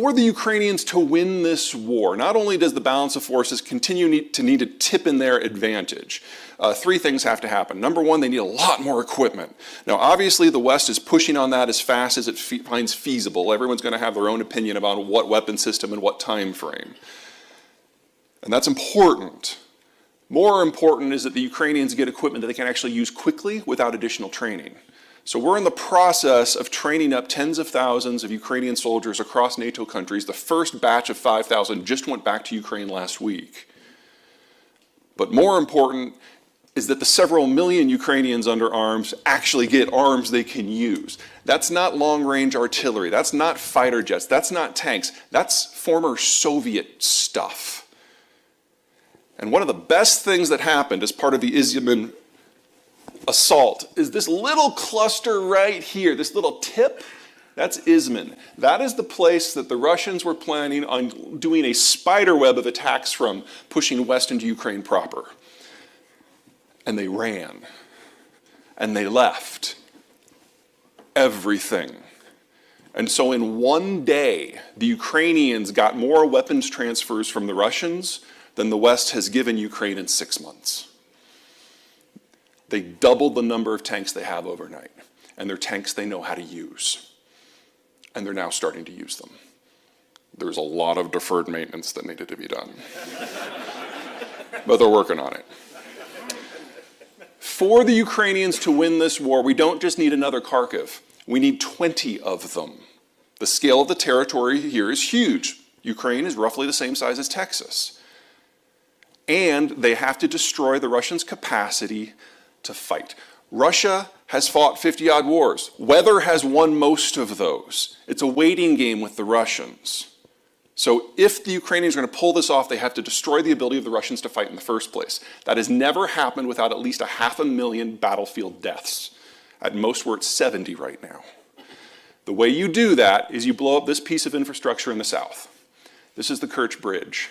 For the Ukrainians to win this war, not only does the balance of forces continue to need to tip in their advantage, three things have to happen. Number one, they need a lot more equipment. Now, obviously, the West is pushing on that as fast as it finds feasible. Everyone's going to have their own opinion about what weapon system and what time frame. And that's important. More important is that the Ukrainians get equipment that they can actually use quickly without additional training. So we're in the process of training up tens of thousands of Ukrainian soldiers across NATO countries. The first batch of 5,000 just went back to Ukraine last week. But more important is that the several million Ukrainians under arms actually get arms they can use. That's not long-range artillery. That's not fighter jets. That's not tanks. That's former Soviet stuff. And one of the best things that happened as part of the Iziumen assault is this little cluster right here, this little tip. That's Iziumen. That is the place that the Russians were planning on doing a spider web of attacks from, pushing west into Ukraine proper. And they ran. And they left everything. And so in one day, the Ukrainians got more weapons transfers from the Russians than the West has given Ukraine in 6 months. They doubled the number of tanks they have overnight. And they're tanks they know how to use. And they're now starting to use them. There's a lot of deferred maintenance that needed to be done. But they're working on it. For the Ukrainians to win this war, we don't just need another Kharkiv. We need 20 of them. The scale of the territory here is huge. Ukraine is roughly the same size as Texas. And they have to destroy the Russians' capacity to fight. Russia has fought 50-odd wars. Weather has won most of those. It's a waiting game with the Russians. So if the Ukrainians are going to pull this off, they have to destroy the ability of the Russians to fight in the first place. That has never happened without at least 500,000 battlefield deaths. At most, we're at 70 right now. The way you do that is you blow up this piece of infrastructure in the south. This is the Kerch Bridge.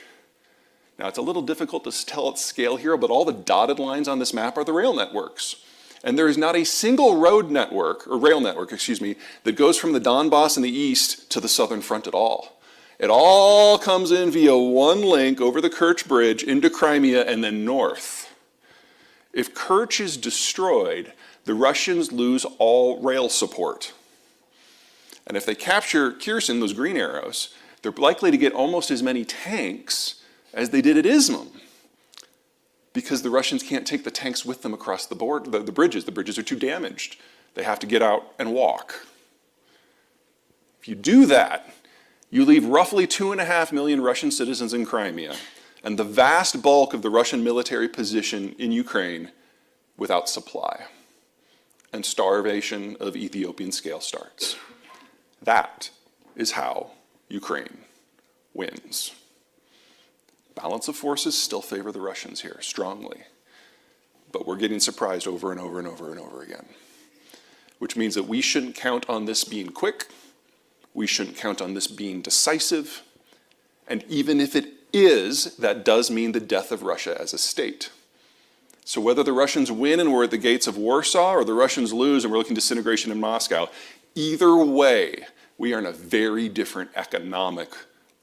Now, it's a little difficult to tell its scale here, but all the dotted lines on this map are the rail networks. And there is not a single road network, or rail network, excuse me, that goes from the Donbass in the east to the southern front at all. It all comes in via one link over the Kerch Bridge into Crimea and then north. If Kerch is destroyed, the Russians lose all rail support. And if they capture Kherson, those green arrows, they're likely to get almost as many tanks as they did at Izium, because the Russians can't take the tanks with them across the bridges. The bridges are too damaged. They have to get out and walk. If you do that, you leave roughly 2.5 million Russian citizens in Crimea and the vast bulk of the Russian military position in Ukraine without supply. And starvation of Ethiopian scale starts. That is how Ukraine wins. Balance of forces still favor the Russians here strongly, but we're getting surprised over and over and over and over again, which means that we shouldn't count on this being quick, we shouldn't count on this being decisive, and even if it is, that does mean the death of Russia as a state. So whether the Russians win and we're at the gates of Warsaw, or the Russians lose and we're looking disintegration in Moscow, either way, we are in a very different economic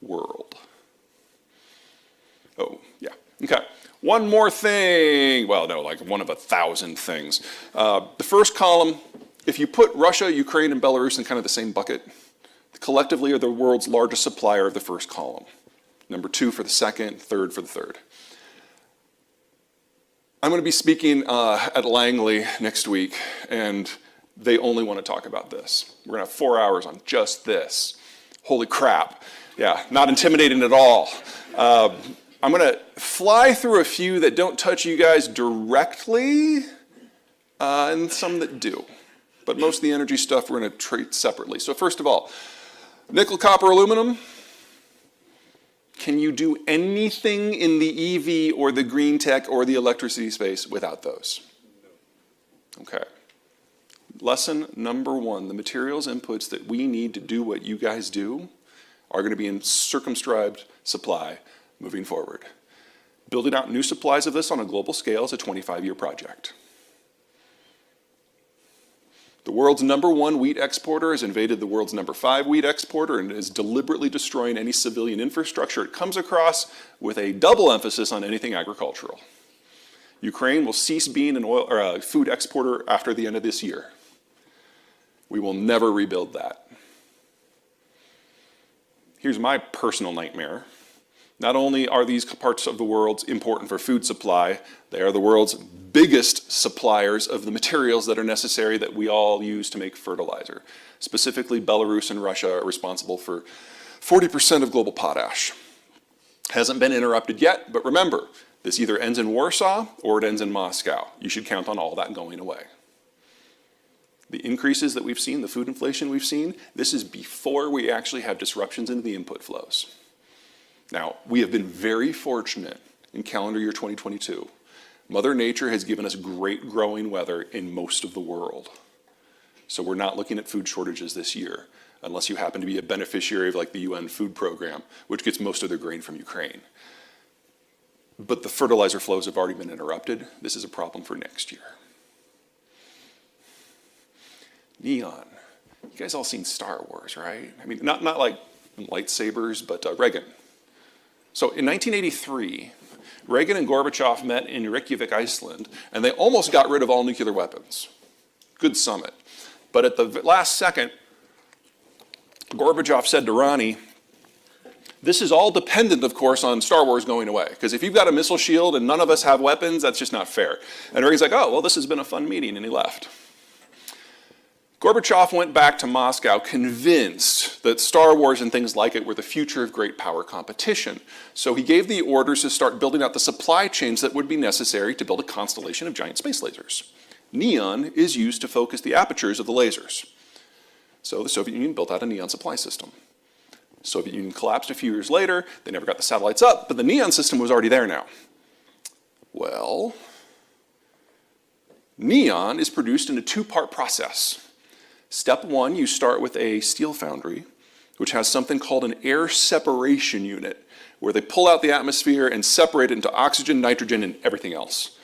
world. Oh, yeah, okay. One more thing, well, no, like one of 1,000 things. The first column, if you put Russia, Ukraine, and Belarus in kind of the same bucket, collectively are the world's largest supplier of the first column. Number 2 for the second, third for the third. I'm going to be speaking at Langley next week, and they only want to talk about this. We're going to have 4 hours on just this. Holy crap. Yeah, not intimidating at all. I'm going to fly through a few that don't touch you guys directly, and some that do. But most of the energy stuff we're going to treat separately. So first of all, nickel, copper, aluminum. Can you do anything in the EV or the green tech or the electricity space without those? Okay. Lesson number 1, the materials inputs that we need to do what you guys do are going to be in circumscribed supply moving forward. Building out new supplies of this on a global scale is a 25-year project. The world's #1 wheat exporter has invaded the world's #5 wheat exporter and is deliberately destroying any civilian infrastructure it comes across, with a double emphasis on anything agricultural. Ukraine will cease being an oil or a food exporter after the end of this year. We will never rebuild that. Here's my personal nightmare. Not only are these parts of the world important for food supply, they are the world's biggest suppliers of the materials that are necessary that we all use to make fertilizer. Specifically, Belarus and Russia are responsible for 40% of global potash. Hasn't been interrupted yet, but remember, this either ends in Warsaw or it ends in Moscow. You should count on all that going away. The increases that we've seen, the food inflation we've seen, this is before we actually have disruptions into the input flows. Now, we have been very fortunate in calendar year 2022. Mother Nature has given us great growing weather in most of the world. So we're not looking at food shortages this year, unless you happen to be a beneficiary of like the UN food program, which gets most of their grain from Ukraine. But the fertilizer flows have already been interrupted. This is a problem for next year. Neon. You guys all seen Star Wars, right? I mean, not like lightsabers, but Reagan. So in 1983, Reagan and Gorbachev met in Reykjavik, Iceland, and they almost got rid of all nuclear weapons. Good summit. But at the last second, Gorbachev said to Ronnie, this is all dependent, of course, on Star Wars going away. Because if you've got a missile shield and none of us have weapons, that's just not fair. And Reagan's like, oh, well, this has been a fun meeting, and he left. Gorbachev went back to Moscow convinced that Star Wars and things like it were the future of great power competition. So he gave the orders to start building out the supply chains that would be necessary to build a constellation of giant space lasers. Neon is used to focus the apertures of the lasers. So the Soviet Union built out a neon supply system. The Soviet Union collapsed a few years later. They never got the satellites up, but the neon system was already there now. Well, neon is produced in a two-part process. Step 1, you start with a steel foundry, which has something called an air separation unit, where they pull out the atmosphere and separate it into oxygen, nitrogen, and everything else.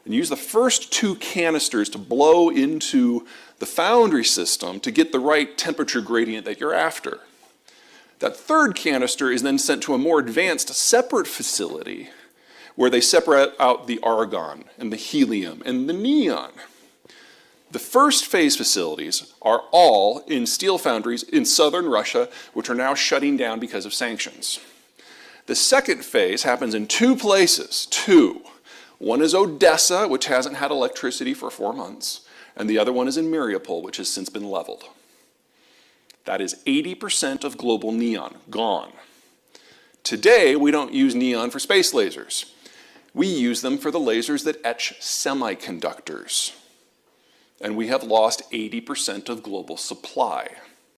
And use the first 2 canisters to blow into the foundry system to get the right temperature gradient that you're after. That 3rd canister is then sent to a more advanced separate facility, where they separate out the argon and the helium and the neon. The first phase facilities are all in steel foundries in southern Russia, which are now shutting down because of sanctions. The second phase happens in 2 places, 2. One is Odessa, which hasn't had electricity for 4 months, and the other one is in Mariupol, which has since been leveled. That is 80% of global neon gone. Today, we don't use neon for space lasers. We use them for the lasers that etch semiconductors. And we have lost 80% of global supply.